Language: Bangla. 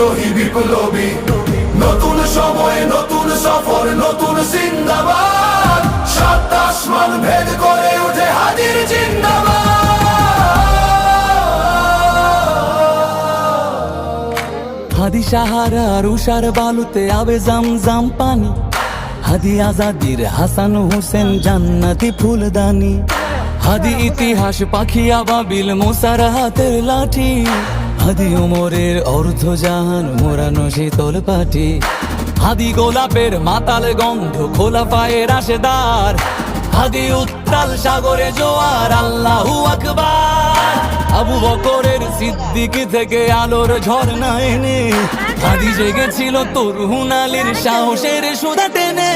বিদ্রোহী বিপ্লবী, নতুন সময় নতুন সফর নতুন জিন্দাবাদ, সাত আসমান ভেদ করে উঠে হাজির জিন্দাবাদ। হাদি সাহারার উষার বালুতে আবে জামজাম পানি, হাদি আজাদির হাসান হোসেন জান্নাতি ফুলদানি, হাদি ইতিহাস পাখি আবাবিল মোসার হাতের লাঠি, হাদি ওমরের অর্ধজাহান মোরানো শীতল পাটি, হাদি গোলাপের মাতাল গন্ধ খোলা পায়ের রাশেদার, হাদি উত্তাল সাগরে জোয়ার আল্লাহু আকবার। আবু বকরের সিদ্দিক থেকে আলোর ঝর্ণা এনে হাদি জেগেছিল তরুণ আলীর সাহসের সুধা টেনে।